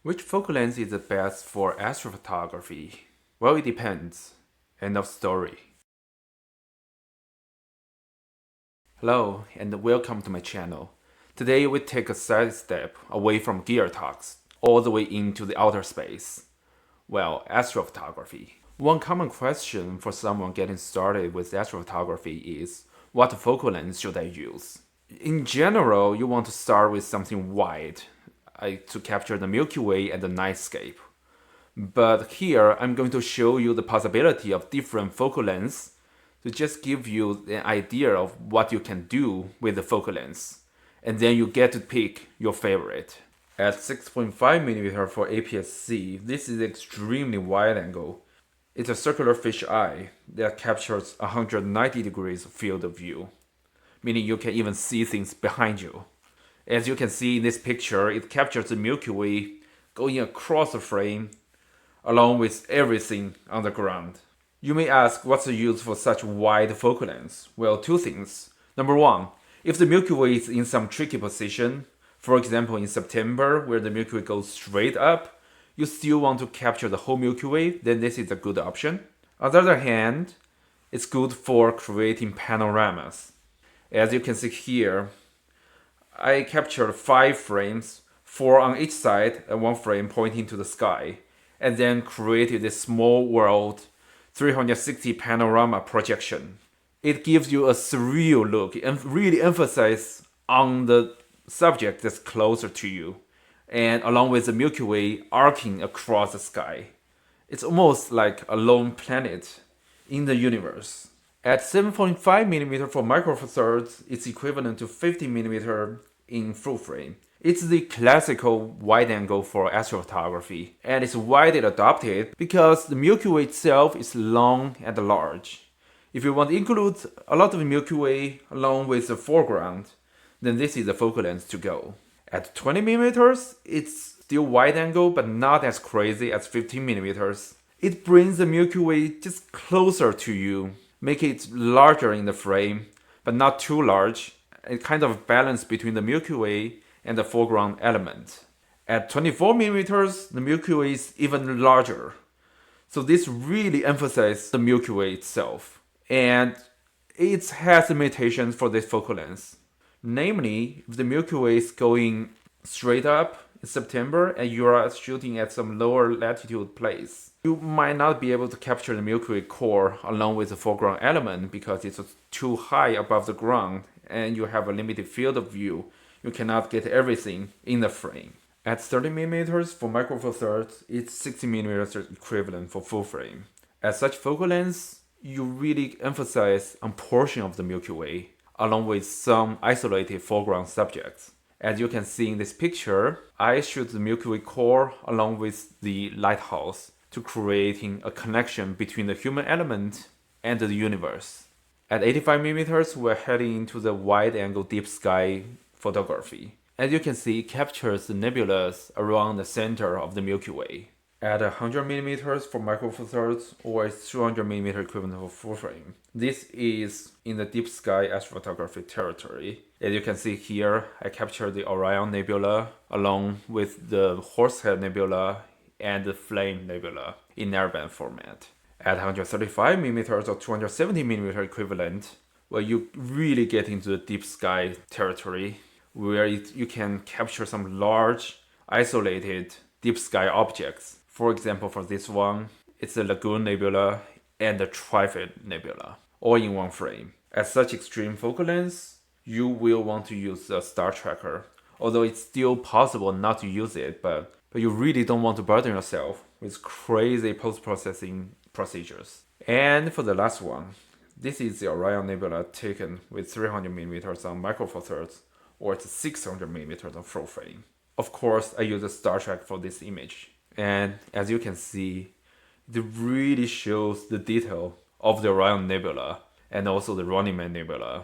Which focal length is the best for astrophotography? Well, it depends. End of story. Hello, and welcome to my channel. Today we take a side step away from gear talks, all the way into the outer space. Well, astrophotography. One common question for someone getting started with astrophotography is, what focal length should I use? In general, you want to start with something wide, to capture the Milky Way and the nightscape. But here I'm going to show you the possibility of different focal lengths to just give you an idea of what you can do with the focal lengths. And then you get to pick your favorite. At 6.5mm for APS-C, this is extremely wide angle. It's a circular fisheye that captures 190 degrees field of view, meaning you can even see things behind you. As you can see in this picture, it captures the Milky Way going across the frame along with everything on the ground. You may ask, what's the use for such wide focal lengths? Well, two things. Number one, if the Milky Way is in some tricky position, for example in September where the Milky Way goes straight up, you still want to capture the whole Milky Way, then this is a good option. On the other hand, it's good for creating panoramas. As you can see here, I captured 5 frames, 4 on each side and 1 frame pointing to the sky, and then created this small world 360 panorama projection. It gives you a surreal look and really emphasizes on the subject that's closer to you, and along with the Milky Way arcing across the sky. It's almost like a lone planet in the universe. At 7.5mm for Micro Four Thirds, it's equivalent to 50mm in full frame. It's the classical wide angle for astrophotography, and it's widely adopted because the Milky Way itself is long and large. If you want to include a lot of Milky Way along with the foreground, then this is the focal length to go. At 20mm, it's still wide angle but not as crazy as 15mm. It brings the Milky Way just closer to you, make it larger in the frame, but not too large. A kind of balance between the Milky Way and the foreground element. At 24mm, the Milky Way is even larger. So this really emphasizes the Milky Way itself. And it has limitations for this focal length. Namely, if the Milky Way is going straight up in September and you are shooting at some lower latitude place, you might not be able to capture the Milky Way core along with the foreground element because it's too high above the ground and you have a limited field of view. You cannot get everything in the frame. At 30mm for Micro Four Thirds, it's 60mm equivalent for full frame. At such focal lengths, you really emphasize on portion of the Milky Way, along with some isolated foreground subjects. As you can see in this picture, I shoot the Milky Way core along with the lighthouse to creating a connection between the human element and the universe. At 85mm, we're heading into the wide-angle deep sky photography. As you can see, it captures the nebulas around the center of the Milky Way. At 100mm for Micro Four Thirds, or its 200mm equivalent for full frame. This is in the deep sky astrophotography territory. As you can see here, I captured the Orion Nebula along with the Horsehead Nebula and the Flame Nebula in narrowband format. At 135mm or 270mm equivalent, well, you really get into the deep sky territory where you can capture some large, isolated deep sky objects. For example, for this one, it's the Lagoon Nebula and the Trifid Nebula, all in one frame. At such extreme focal lengths, you will want to use the star tracker, although it's still possible not to use it, but you really don't want to burden yourself with crazy post-processing procedures. And for the last one, this is the Orion Nebula taken with 300mm on Micro Four Thirds, or it's 600mm on full frame. Of course, I use a star track for this image. And as you can see, it really shows the detail of the Orion Nebula and also the Running Man Nebula.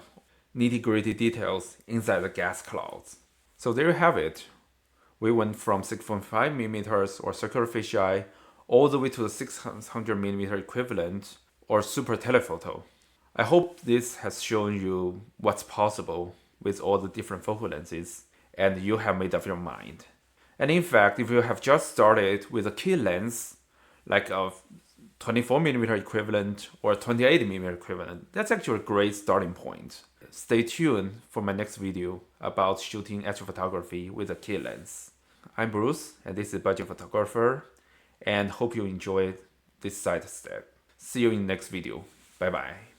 Nitty-gritty details inside the gas clouds. So there you have it. We went from 6.5mm or circular fisheye all the way to the 600mm equivalent or super telephoto. I hope this has shown you what's possible with all the different focal lenses and you have made up your mind. And in fact, if you have just started with a kit lens, like a 24mm equivalent or 28mm equivalent, that's actually a great starting point. Stay tuned for my next video about shooting astrophotography with a kit lens. I'm Bruce, and this is Budget Photographer, and hope you enjoyed this side step. See you in the next video. Bye bye.